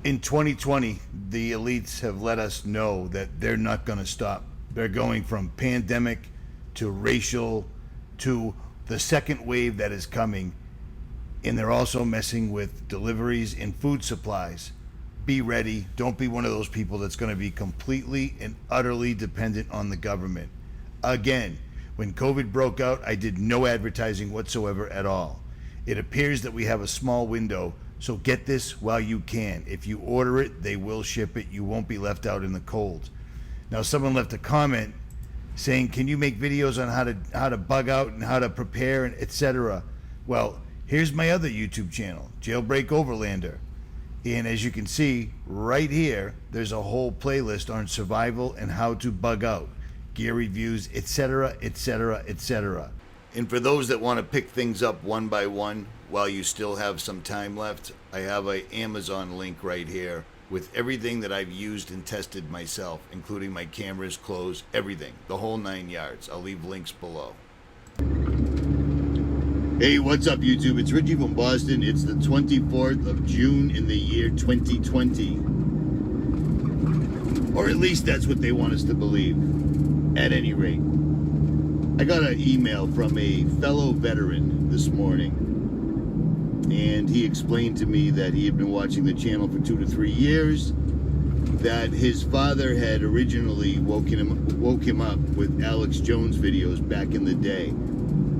In 2020, the elites have let us know that they're not going to stop. They're going from pandemic to racial to the second wave that is coming. And they're also messing with deliveries and food supplies. Be ready. Don't be one of those people that's going to be completely and utterly dependent on the government. Again, when COVID broke out, I did no advertising whatsoever at all. It appears that we have a small window, so get this while you can. If you order it, they will ship it. You won't be left out in the cold. Now, someone left a comment saying, can you make videos on how to bug out and how to prepare and etc.? Well, here's my other YouTube channel, Jailbreak Overlander. And as you can see right here, there's a whole playlist on survival and how to bug out, gear reviews, etc., etc., etc. And for those that want to pick things up one by one while you still have some time left, I have an Amazon link right here with everything that I've used and tested myself, including my cameras, clothes, everything, the whole 9 yards. I'll leave links below. Hey, what's up, YouTube? It's Richie from Boston. It's the 24th of June in the year 2020. Or at least that's what they want us to believe, at any rate. I got an email from a fellow veteran this morning, and he explained to me that he had been watching the channel for 2 to 3 years, that his father had originally woke him up with Alex Jones videos back in the day,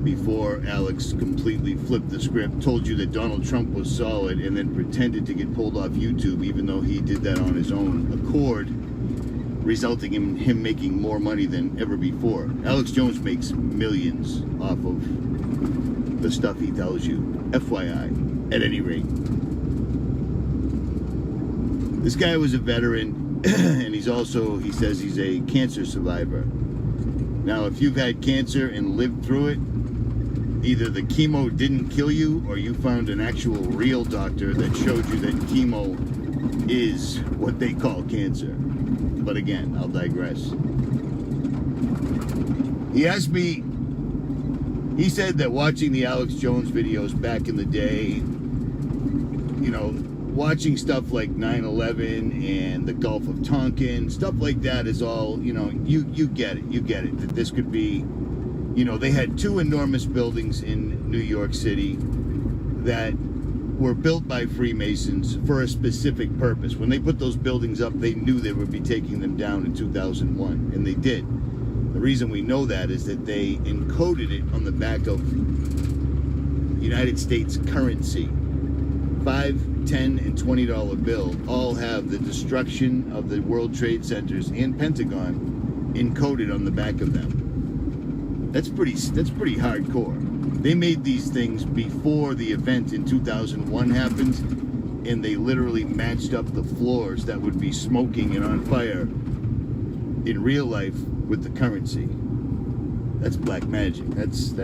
before Alex completely flipped the script, told you that Donald Trump was solid, and then pretended to get pulled off YouTube, even though he did that on his own accord, resulting in him making more money than ever before. Alex Jones makes millions off of the stuff he tells you, FYI, at any rate. This guy was a veteran, and he says he's a cancer survivor. Now, if you've had cancer and lived through it, either the chemo didn't kill you, or you found an actual real doctor that showed you that chemo is what they call cancer. But again, I'll digress. He asked me, he said that watching the Alex Jones videos back in the day, you know, watching stuff like 9/11 and the Gulf of Tonkin, stuff like that is all, you know, you get it, that this could be, you know, they had 2 enormous buildings in New York City that were built by Freemasons for a specific purpose. When they put those buildings up, they knew they would be taking them down in 2001, and they did. The reason we know that is that they encoded it on the back of United States currency. $5, $10, and $20 bill all have the destruction of the World Trade Centers and Pentagon encoded on the back of them. That's pretty hardcore. They made these things before the event in 2001 happened, and they literally matched up the floors that would be smoking and on fire in real life with the currency. That's black magic. That's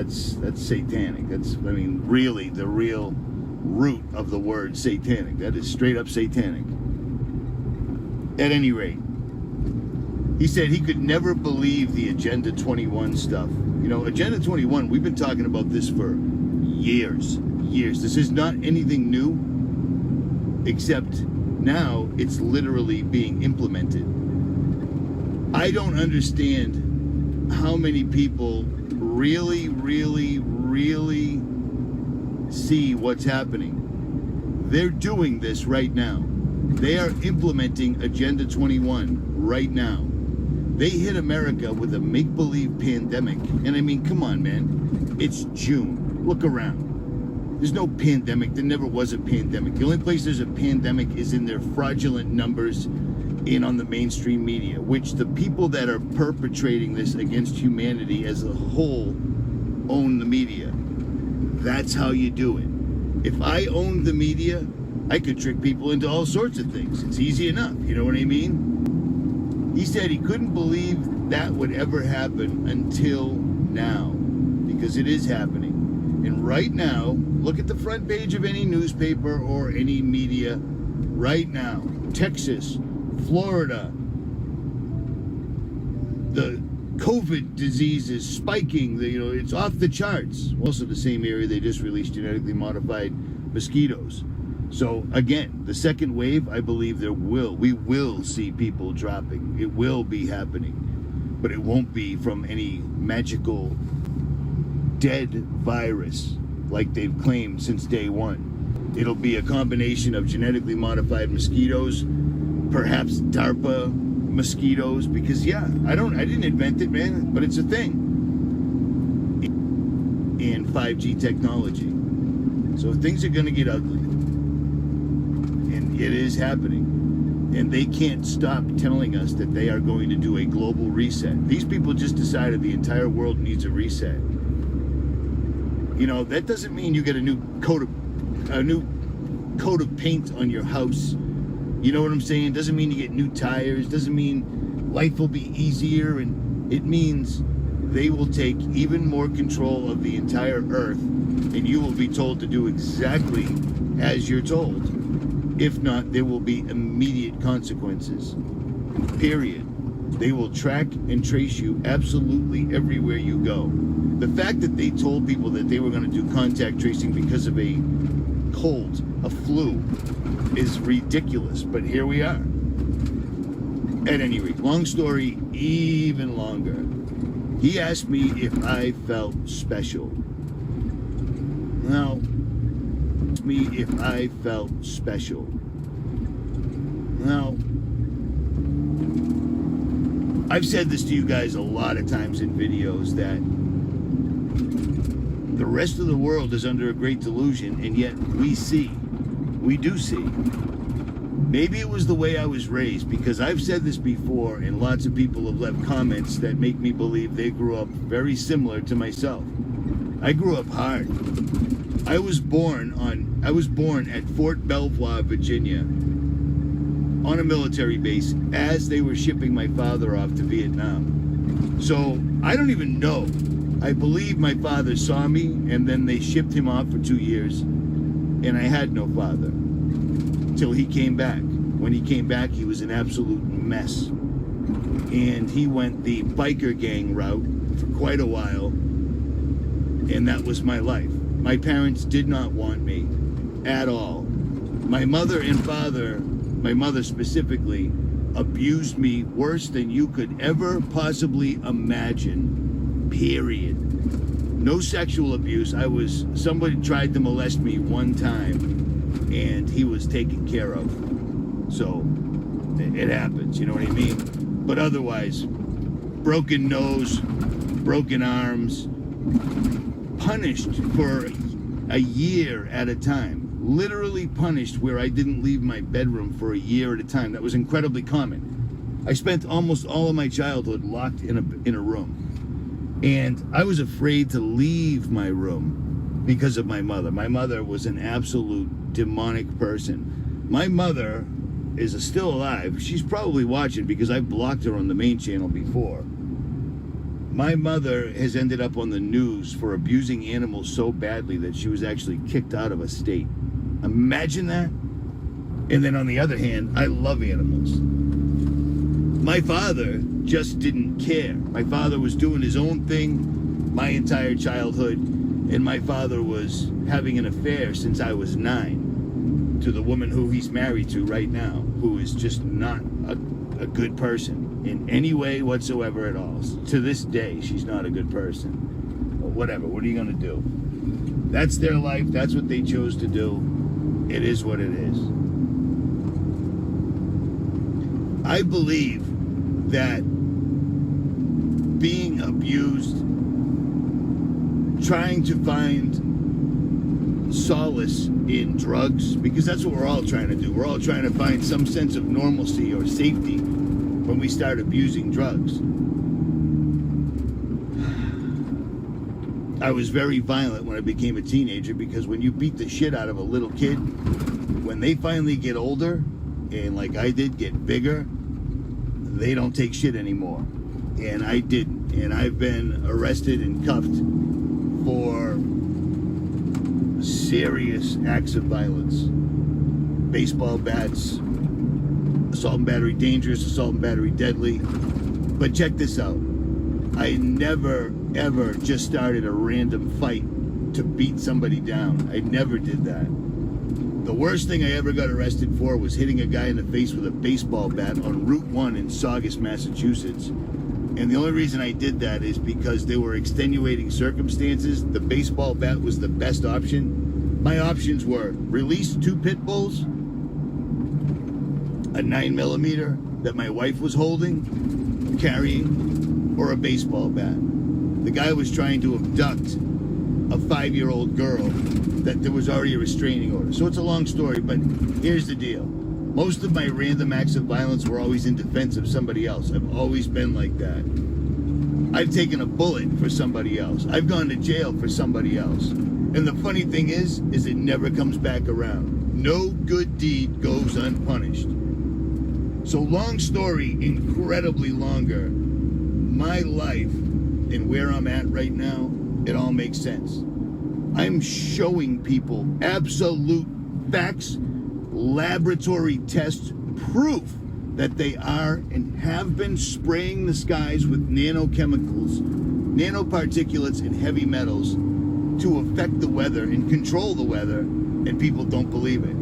satanic. That's, I mean, really the real root of the word satanic. That is straight up satanic. At any rate, he said he could never believe the Agenda 21 stuff. You know, Agenda 21, we've been talking about this for years. This is not anything new, except now it's literally being implemented. I don't understand how many people really see what's happening. They're doing this right now. They are implementing Agenda 21 right now. They hit America with a make-believe pandemic. And I mean, come on, man. It's June. Look around. There's no pandemic. There never was a pandemic. The only place there's a pandemic is in their fraudulent numbers and on the mainstream media, which the people that are perpetrating this against humanity as a whole own the media. That's how you do it. If I owned the media, I could trick people into all sorts of things. It's easy enough. You know what I mean? He said he couldn't believe that would ever happen until now, because it is happening. And right now, look at the front page of any newspaper or any media right now. Texas, Florida, the COVID disease is spiking. It's off the charts. Also the same area they just released genetically modified mosquitoes. So again, the second wave, I believe we will see people dropping. It will be happening, but it won't be from any magical dead virus like they've claimed since day one. It'll be a combination of genetically modified mosquitoes, perhaps DARPA mosquitoes, because I didn't invent it, man, but it's a thing. And 5G technology. So things are going to get ugly. And it is happening. And they can't stop telling us that they are going to do a global reset. These people just decided the entire world needs a reset. You know, that doesn't mean you get a new coat of paint on your house. You know what I'm saying? Doesn't mean you get new tires. Doesn't mean life will be easier. And it means they will take even more control of the entire earth, and you will be told to do exactly as you're told. If not, there will be immediate consequences. Period. They will track and trace you absolutely everywhere you go. The fact that they told people that they were going to do contact tracing because of a cold, a flu, is ridiculous, but here we are. At any rate, long story, even longer. He asked me if I felt special. Now, I've said this to you guys a lot of times in videos that the rest of the world is under a great delusion, and yet we do see. Maybe it was the way I was raised, because I've said this before, and lots of people have left comments that make me believe they grew up very similar to myself. I grew up hard. I was born at Fort Belvoir, Virginia, on a military base as they were shipping my father off to Vietnam. So I don't even know. I believe my father saw me, and then they shipped him off for 2 years, and I had no father till he came back. When he came back, he was an absolute mess. And he went the biker gang route for quite a while, and that was my life. My parents did not want me at all. My mother and father, my mother specifically, abused me worse than you could ever possibly imagine. Period. No sexual abuse. Somebody tried to molest me one time, and he was taken care of. So it happens, you know what I mean? But otherwise, broken nose, broken arms, punished for a year at a time. Literally punished where I didn't leave my bedroom for a year at a time. That was incredibly common. I spent almost all of my childhood locked in a room. And I was afraid to leave my room because of my mother. My mother was an absolute demonic person. My mother is still alive. She's probably watching because I blocked her on the main channel before. My mother has ended up on the news for abusing animals so badly that she was actually kicked out of a state. Imagine that. And then on the other hand, I love animals. My father just didn't care. My father was doing his own thing my entire childhood, and my father was having an affair since I was 9 to the woman who he's married to right now, who is just not a good person in any way whatsoever at all. To this day, she's not a good person. But whatever, what are you going to do? That's their life. That's what they chose to do. It is what it is. I believe that being abused, trying to find solace in drugs, because that's what we're all trying to do. We're all trying to find some sense of normalcy or safety when we start abusing drugs. I was very violent when I became a teenager, because when you beat the shit out of a little kid, when they finally get older, and like I did, get bigger, they don't take shit anymore. And I didn't. And I've been arrested and cuffed for serious acts of violence. Baseball bats, assault and battery dangerous, assault and battery deadly. But check this out. I never, ever just started a random fight to beat somebody down. I never did that. The worst thing I ever got arrested for was hitting a guy in the face with a baseball bat on Route 1 in Saugus, Massachusetts. And the only reason I did that is because there were extenuating circumstances. The baseball bat was the best option. My options were release 2 pit bulls, a 9mm that my wife was holding, carrying, or a baseball bat. The guy was trying to abduct a 5-year-old girl that there was already a restraining order. So it's a long story, but here's the deal. Most of my random acts of violence were always in defense of somebody else. I've always been like that. I've taken a bullet for somebody else. I've gone to jail for somebody else. And the funny thing is it never comes back around. No good deed goes unpunished. So long story, incredibly longer, my life and where I'm at right now, it all makes sense. I'm showing people absolute facts, laboratory tests, proof that they are and have been spraying the skies with nanochemicals, nanoparticulates, and heavy metals to affect the weather and control the weather, and people don't believe it.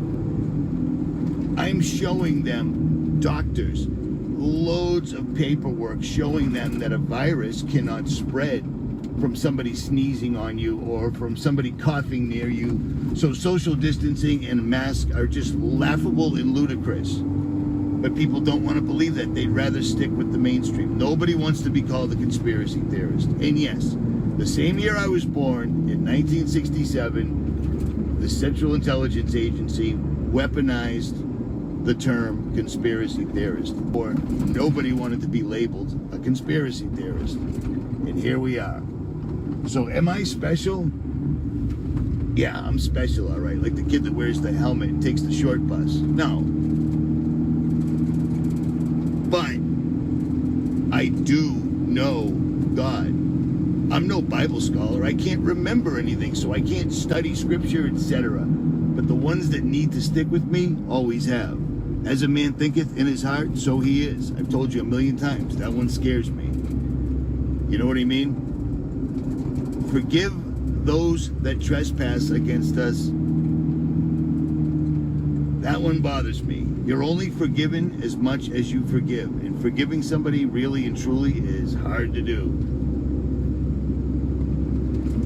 I'm showing them, doctors, loads of paperwork showing them that a virus cannot spread from somebody sneezing on you or from somebody coughing near you. So social distancing and masks are just laughable and ludicrous. But people don't want to believe that. They'd rather stick with the mainstream. Nobody wants to be called a conspiracy theorist. And yes, the same year I was born, in 1967, the Central Intelligence Agency weaponized the term conspiracy theorist. Or nobody wanted to be labeled a conspiracy theorist. And here we are. So am I special? Yeah, I'm special, all right. Like the kid that wears the helmet and takes the short bus. No. But I do know God. I'm no Bible scholar. I can't remember anything, so I can't study scripture, etc. But the ones that need to stick with me always have. As a man thinketh in his heart, so he is. I've told you a million times. That one scares me. You know what I mean? Forgive those that trespass against us. That one bothers me. You're only forgiven as much as you forgive. And forgiving somebody really and truly is hard to do.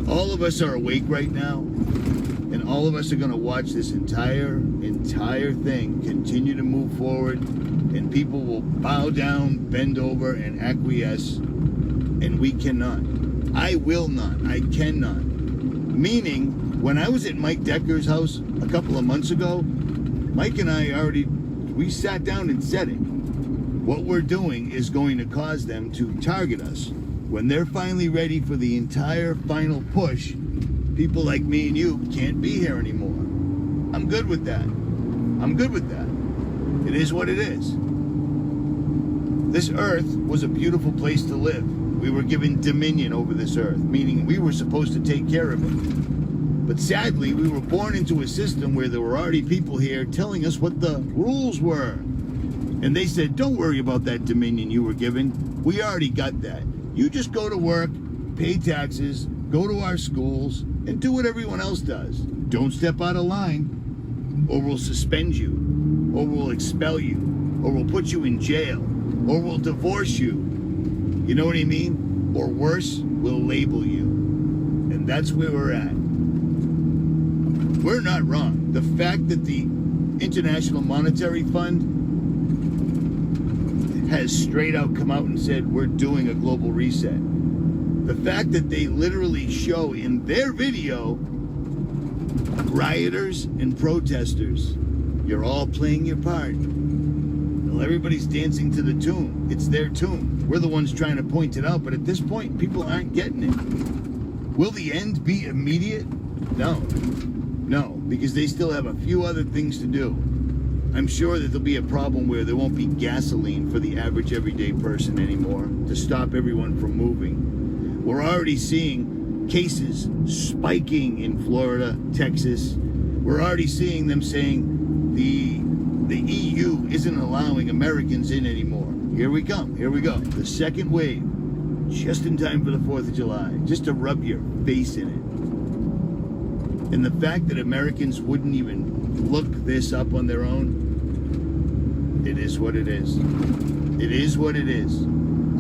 All of us are awake right now. And all of us are going to watch this entire thing continue to move forward. And people will bow down, bend over, and acquiesce. And we cannot. I will not. I cannot. Meaning, when I was at Mike Decker's house a couple of months ago, Mike and I we sat down and said it. What we're doing is going to cause them to target us. When they're finally ready for the entire final push, people like me and you can't be here anymore. I'm good with that. I'm good with that. It is what it is. This earth was a beautiful place to live. We were given dominion over this earth, meaning we were supposed to take care of it. But sadly, we were born into a system where there were already people here telling us what the rules were. And they said, don't worry about that dominion you were given. We already got that. You just go to work, pay taxes, go to our schools, and do what everyone else does. Don't step out of line, or we'll suspend you, or we'll expel you, or we'll put you in jail, or we'll divorce you. You know what I mean? Or worse, we'll label you. And that's where we're at. We're not wrong. The fact that the International Monetary Fund has straight out come out and said we're doing a global reset. The fact that they literally show in their video rioters and protesters, you're all playing your part. Well, everybody's dancing to the tune. It's their tune. We're the ones trying to point it out, but at this point, people aren't getting it. Will the end be immediate? No. No, because they still have a few other things to do. I'm sure that there'll be a problem where there won't be gasoline for the average everyday person anymore to stop everyone from moving. We're already seeing cases spiking in Florida, Texas. We're already seeing them saying the EU isn't allowing Americans in anymore. Here we come. Here we go. The second wave, just in time for the 4th of July, just to rub your face in it. And the fact that Americans wouldn't even look this up on their own, it is what it is. It is what it is.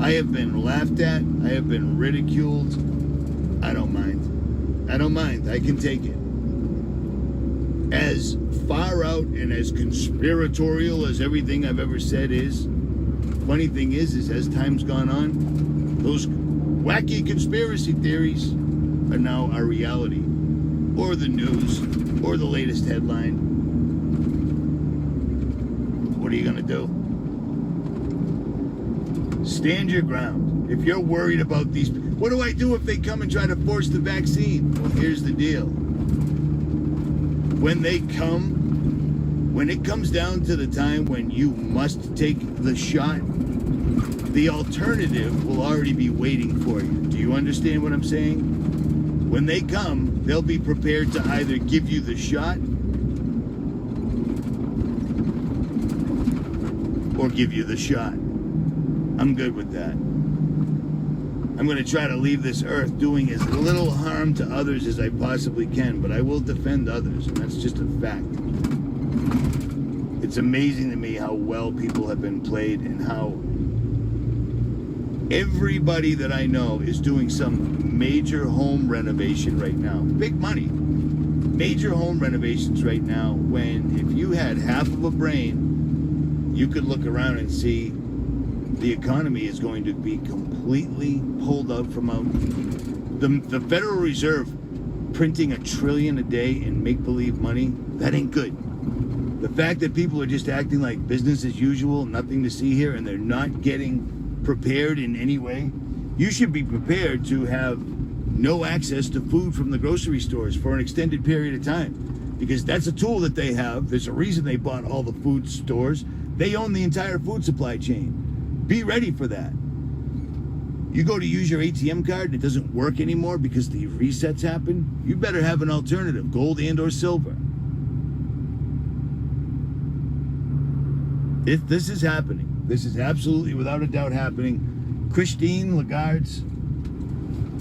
I have been laughed at. I have been ridiculed. I don't mind. I don't mind. I can take it. As far out and as conspiratorial as everything I've ever said is, funny thing is as time's gone on, those wacky conspiracy theories are now our reality, or the news, or the latest headline. What are you gonna do? Stand your ground. If you're worried about these, what do I do if they come and try to force the vaccine? Well, here's the deal. When they come, when it comes down to the time when you must take the shot, the alternative will already be waiting for you. Do you understand what I'm saying? When they come, they'll be prepared to either give you the shot or give you the shot. I'm good with that. I'm going to try to leave this earth doing as little harm to others as I possibly can, but I will defend others, and that's just a fact. It's amazing to me how well people have been played and how everybody that I know is doing some major home renovation right now. Big money. Major home renovations right now, when if you had half of a brain, you could look around and see the economy is going to be completely pulled out from out. The Federal Reserve printing $1 trillion a day in make-believe money, that ain't good. The fact that people are just acting like business as usual, nothing to see here, and they're not getting prepared in any way. You should be prepared to have no access to food from the grocery stores for an extended period of time, because that's a tool that they have. There's a reason they bought all the food stores. They own the entire food supply chain. Be ready for that. You go to use your ATM card and it doesn't work anymore because the resets happen, you better have an alternative, gold and or silver. If this is happening, this is absolutely without a doubt happening. Christine Lagarde's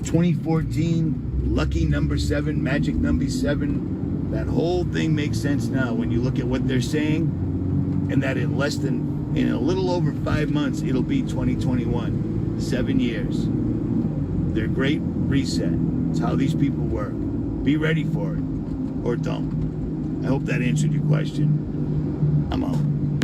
2014 lucky number 7, magic number 7, that whole thing makes sense now when you look at what they're saying, and that in a little over 5 months, it'll be 2021. 7 years. Their great reset. It's how these people work. Be ready for it, or don't. I hope that answered your question. I'm out.